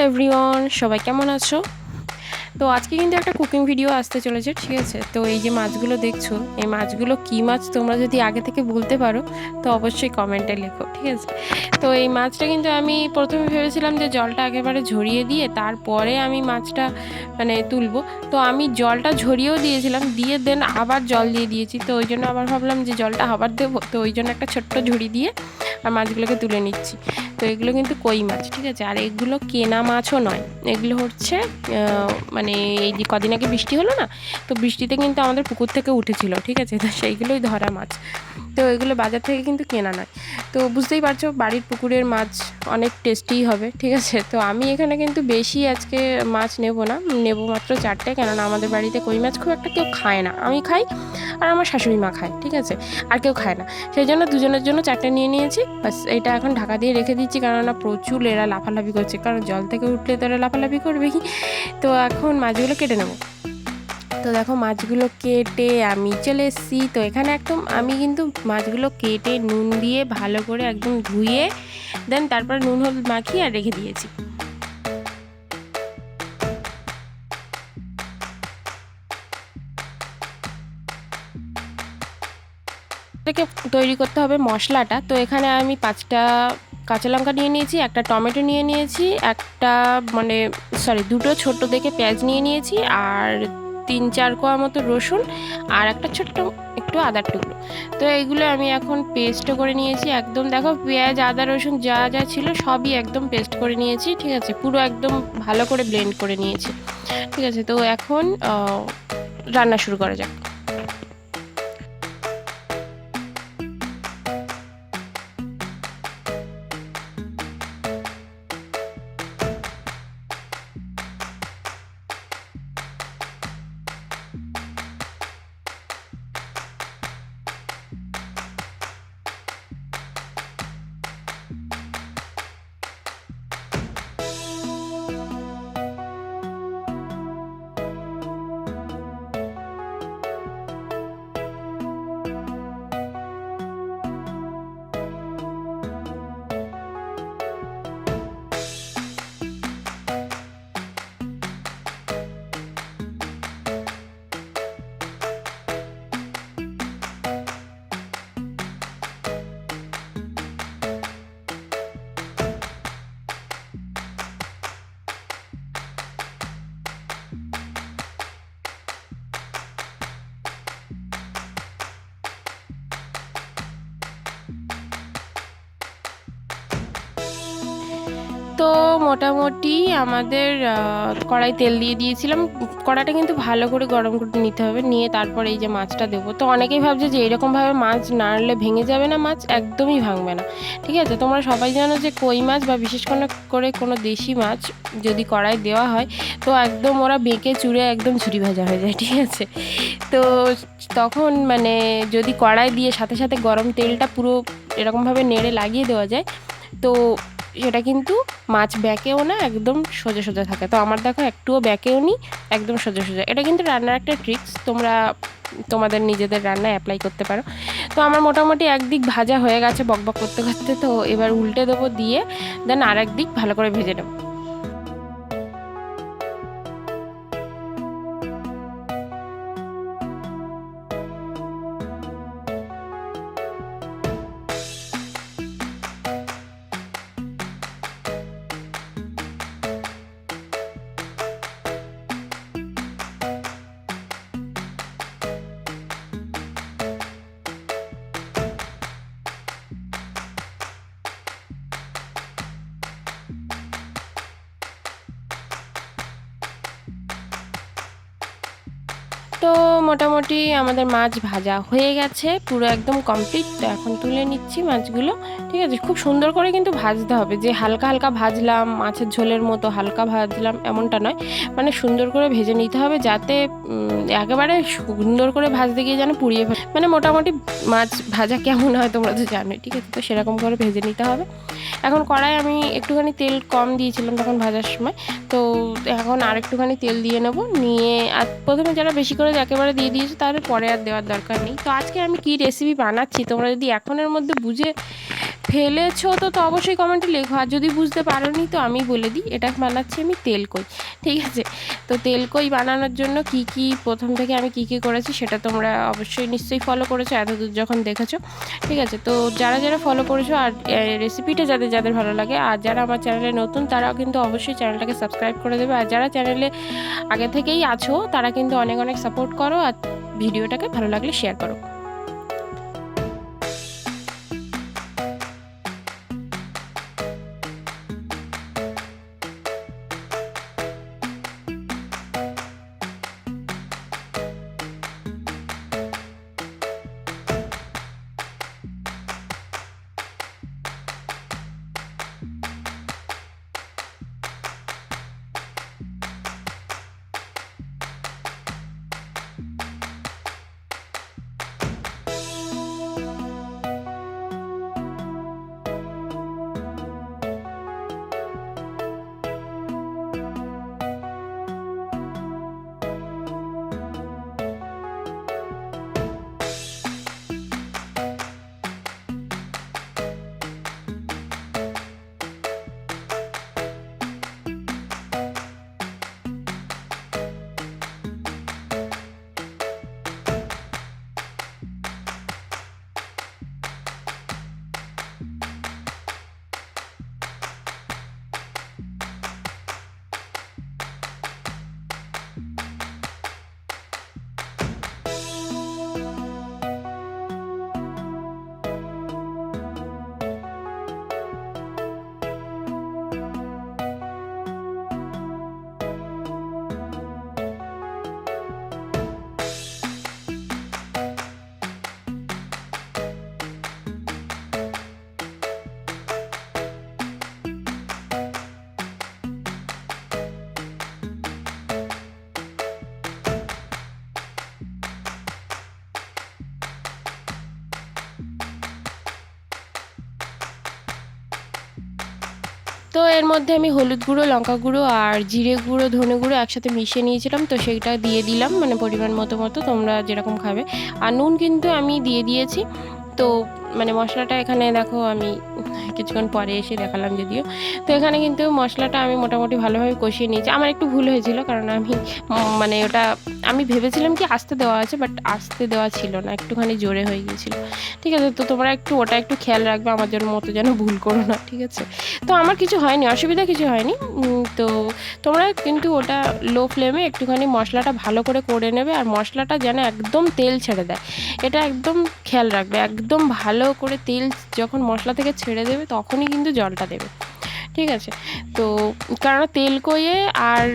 Everyone, সবাই কেমন আছো? তো আজকে কিন্তু একটা কুকিং ভিডিও আসতে চলেছে, ঠিক আছে? তো এই যে মাছগুলো দেখছো, এই মাছগুলো কী মাছ তোমরা যদি আগে থেকে বলতে পারো তো অবশ্যই কমেন্টে লেখো, ঠিক আছে? তো এই মাছটা কিন্তু আমি প্রথমে ভেবেছিলাম যে জলটা একেবারে ঝরিয়ে দিয়ে তারপরে আমি মাছটা মানে তুলবো। তো আমি জলটা ঝরিয়েও দিয়েছিলাম, দিয়ে দেন আবার জল দিয়ে দিয়েছি। তো ওই জন্য আবার ভাবলাম যে জলটা আবার দেবো, তো ওই জন্য একটা ছোট্ট ঝুড়ি দিয়ে আর মাছগুলোকে তুলে নিচ্ছি। তো এগুলো কিন্তু কই মাছ, ঠিক আছে? আর এগুলো কেনা মাছও নয়, এগুলো হচ্ছে মানে এই যে কদিন আগে বৃষ্টি হলো না, তো বৃষ্টিতে কিন্তু আমাদের পুকুর থেকে উঠেছিল, ঠিক আছে? তো সেইগুলোই ধরা মাছ। তো এগুলো বাজার থেকে কিন্তু কেনা নয়। তো বুঝতেই পারছো বাড়ির পুকুরের মাছ অনেক টেস্টিই হবে, ঠিক আছে? তো আমি এখানে কিন্তু বেশি আজকে মাছ নেব না, নেব মাত্র 4টে, কেননা আমাদের বাড়িতে কই মাছ খুব একটা কেউ খায় না। আমি খাই আর আমার শাশুড়ি মা খায়, ঠিক আছে? আর কেউ খায় না, সেই জন্য দুজনের জন্য 4টে নিয়ে নিয়েছি। বাস এটা এখন ঢাকা দিয়ে রেখে দিচ্ছি, কেননা প্রচুর এরা লাফালাফি করছে, কারণ জল থেকে উঠলে তো এরা লাফালাফি করবে কি। তো এখন মাছগুলো কেটে নেব। তো দেখো মাছগুলো কেটে আমি চলে এসেছি। তো এখানে একদম আমি কিন্তু মাছগুলো কেটে নুন দিয়ে ভালো করে একদম ধুয়ে দেন তারপর নুন হলুদ মাখিয়ে আর রেখে দিয়েছি। থেকে তৈরি করতে হবে মশলাটা। তো এখানে আমি 5টা কাঁচা লঙ্কা নিয়ে নিয়েছি, একটা টমেটো নিয়ে নিয়েছি, একটা মানে দুটো ছোট দেখে পেঁয়াজ নিয়ে নিয়েছি, আর 3-4 কোয়া মতো রসুন, আর একটা ছোট্ট একটু আদার টুকরো। তো এইগুলো আমি এখন পেস্ট করে নিয়েছি একদম। দেখো পেঁয়াজ আদা রসুন যা যা ছিল সবই একদম পেস্ট করে নিয়েছি, ঠিক আছে? পুরো একদম ভালো করে ব্লেন্ড করে নিয়েছি, ঠিক আছে? তো এখন রান্না শুরু করা যাক। তো মোটামুটি আমাদের কড়াই তেল দিয়ে দিয়েছিলাম। কড়াইটা কিন্তু ভালো করে গরম করে নিতে হবে, নিয়ে তারপর এই যে মাছটা দেবো। তো অনেকেই ভাবছে যে এরকমভাবে মাছ নাড়লে ভেঙে যাবে না, মাছ একদমই ভাঙবে না, ঠিক আছে? তোমরা সবাই জানো যে কই মাছ বা বিশেষ করে কোনো দেশি মাছ যদি কড়াই দেওয়া হয় তো একদম ওরা বেঁকে চুড়ে একদম ঝুরি ভাজা হয়ে যায়, ঠিক আছে? তো তখন মানে যদি কড়াই দিয়ে সাথে সাথে গরম তেলটা পুরো এরকমভাবে নেড়ে লাগিয়ে দেওয়া যায়, তো সেটা কিন্তু মাছ ব্যাকেও না, একদম সোজা সোজা থাকে। তো আমার দেখো একটুও ব্যাকেও নি, একদম সোজা সোজা। এটা কিন্তু রান্নার একটা ট্রিক্স, তোমরা তোমাদের নিজেদের রান্নায় অ্যাপ্লাই করতে পারো। তো আমার মোটামুটি একদিক ভাজা হয়ে গেছে বকবক করতে করতে, তো এবার উল্টে দেবো, দিয়ে দেন আর একদিক ভালো করে ভেজে নেবো। তো মোটামুটি আমাদের মাছ ভাজা হয়ে গেছে, পুরো একদম কমপ্লিট। তো এখন তুলে নিচ্ছি মাছগুলো, ঠিক আছে? খুব সুন্দর করে কিন্তু ভাজতে হবে, যে হালকা হালকা ভাজলাম মাছের ঝোলের মতো হালকা ভাজলাম এমনটা নয়, মানে সুন্দর করে ভেজে নিতে হবে, যাতে একেবারে সুন্দর করে ভাজতে গিয়ে যেন পুড়িয়ে মানে মোটামুটি মাছ ভাজা কেমন হয় তোমরা তো জানোই, ঠিক আছে? তো সেরকম করে ভেজে নিতে হবে। এখন কড়াই আমি একটুখানি তেল কম দিয়েছিলাম তখন ভাজার সময়, তো এখন আর একটুখানি তেল দিয়ে নেব, নিয়ে আর প্রথমে যারা বেশি করে একেবারে দিয়ে দিয়েছে তাহলে পরে আর দেওয়ার দরকার নেই। তো আজকে আমি কি রেসিপি বানাচ্ছি তোমরা যদি এখনের মধ্যে বুঝে ফেলেছো তো অবশ্যই কমেন্টে লেখো। আর যদি বুঝতে পারোনি তো আমি বলে দিই, এটা বানাচ্ছি আমি তেলকই, ঠিক আছে। তো তেলকই বানানোর জন্য কি কি প্রথম থেকে আমি কি কি করেছি সেটা তোমরা অবশ্যই নিশ্চয়ই ফলো করেছো এতদূর যখন দেখেছো, ঠিক আছে। তো যারা যারা ফলো করেছো আর রেসিপিটা যাদের যাদের ভালো লাগে, আর যারা আমার চ্যানেলে নতুন তারাও কিন্তু অবশ্যই চ্যানেলটাকে সাবস্ক্রাইব করে দেবে। আর যারা চ্যানেলে আগে থেকেই আছো তারা কিন্তু অনেক অনেক সাপোর্ট করো, আর ভিডিওটাকে ভালো লাগলে শেয়ার করো। তো এর মধ্যে আমি হলুদ গুঁড়ো, লঙ্কা গুঁড়ো আর জিরে গুঁড়ো, ধনে গুঁড়ো একসাথে মিশিয়ে নিয়েছিলাম, তো সেইটা দিয়ে দিলাম, মানে পরিমাণ মতো মতো তোমরা যেরকম খাবে। আর নুন কিন্তু আমি দিয়ে দিয়েছি। তো মানে মশলাটা এখানে দেখো আমি কিছুক্ষণ পরে এসে দেখালাম যদিও। তো এখানে কিন্তু মশলাটা আমি মোটামুটি ভালোভাবে কষিয়ে নিয়েছি। আমার একটু ভুল হয়েছিল, কারণ আমি মানে ওটা আমি ভেবেছিলাম কি আস্তে দেওয়া আছে, বাট আস্তে দেওয়া ছিল না, একটুখানি জোরে হয়ে গিয়েছিল, ঠিক আছে। তো তোমরা একটু ওটা একটু খেয়াল রাখবে, আমার জন্য মতো যেন ভুল করো না, ঠিক আছে। তো আমার কিছু হয়নি, অসুবিধা কিছু হয়নি। তো তোমরা কিন্তু ওটা লো ফ্লেমে একটুখানি মশলাটা ভালো করে নেবে, আর মশলাটা যেন একদম তেল ছেড়ে দেয়, এটা একদম খেয়াল রাখবে। একদম ভালো করে তেল যখন মশলা থেকে ছেড়ে দেবে তখনই কিন্তু জলটা দেবে, ঠিক আছে। তো কারণ তেল কইয়ে আর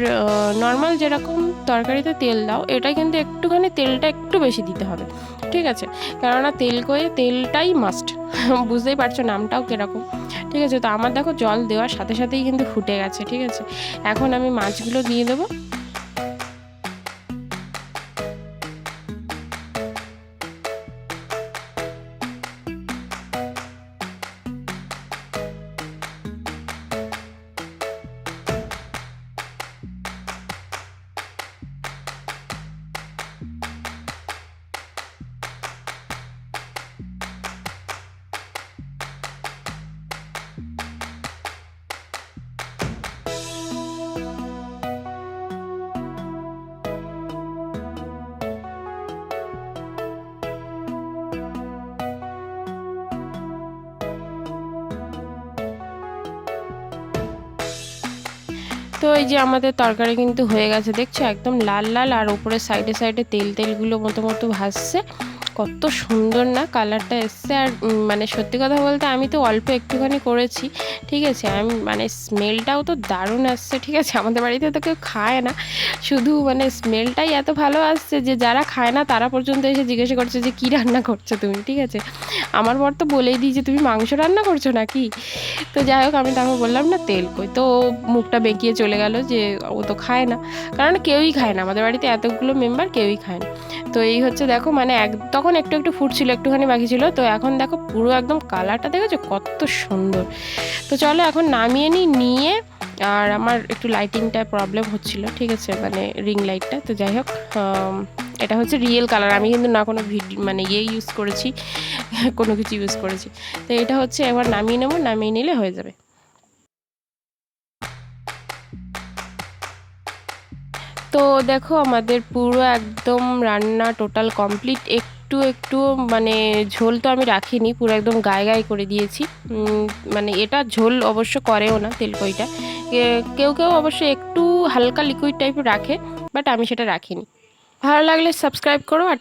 নর্মাল যেরকম তরকারিতে তেল দাও, এটা কিন্তু একটুখানি তেলটা একটু বেশি দিতে হবে, ঠিক আছে। কেননা তেল কইয়ে তেলটাই মাস্ট, বুঝতেই পারছো নামটাও কীরকম, ঠিক আছে। তো আমার দেখো জল দেওয়ার সাথে সাথেই কিন্তু ফুটে গেছে, ঠিক আছে। এখন আমি মাছগুলো দিয়ে দেবো। তো এই যে আমাদের তরকারি কিন্তু হয়ে গেছে, দেখছো একদম লাল লাল, আর ওপরে সাইডে সাইডে তেলগুলো মতো মতো ভাসছে, কত সুন্দর না কালারটা এসছে। আর মানে সত্যি কথা বলতে আমি তো অল্প একটুখানি করেছি, ঠিক আছে। আমি মানে স্মেলটাও তো দারুণ আসছে, ঠিক আছে। আমাদের বাড়িতে তো কেউ খায় না, শুধু মানে স্মেলটাই এত ভালো আসছে যে যারা খায় না তারা পর্যন্ত এসে জিজ্ঞাসা করছে যে কী রান্না করছো তুমি, ঠিক আছে। আমার বর তো বলেই দিই যে তুমি মাংস রান্না করছো নাকি। তো যাই হোক, আমি তারপর বললাম না তেল কই, তো মুখটা বেঁকিয়ে চলে গেল যে ও তো খায় না, কারণ কেউই খায় না আমাদের বাড়িতে, এতগুলো মেম্বার কেউই খায় না। তো এই হচ্ছে দেখো, মানে তখন একটু একটু ফুটছিল, একটুখানি বাকি ছিল, তো এখন দেখো পুরো একদম কালারটা দেখেছো কত সুন্দর। তো চলো এখন নামিয়ে নিয়ে, আর আমার একটু লাইটিংটায় প্রবলেম হচ্ছিল, ঠিক আছে, মানে রিং লাইটটা। তো যাই হোক, এটা হচ্ছে রিয়েল কালার, আমি কিন্তু না কোনো মানে ইউজ করেছি, কোনো কিছু ইউজ করেছি। তো এটা হচ্ছে এবার নামিয়ে নেবো, নামিয়ে নিলে হয়ে যাবে। তো দেখো আমাদের পুরো একদম রান্না টোটাল কমপ্লিট। একটু একটু মানে ঝোল তো আমি রাখিনি, পুরো একদম গায়ে গায়ে করে দিয়েছি। মানে এটা ঝোল অবশ্য করেও না তেলকইটা, কেউ কেউ অবশ্য একটু হালকা লিকুইড টাইপের রাখে, বাট আমি সেটা রাখিনি। ভালো লাগলে সাবস্ক্রাইব করো আর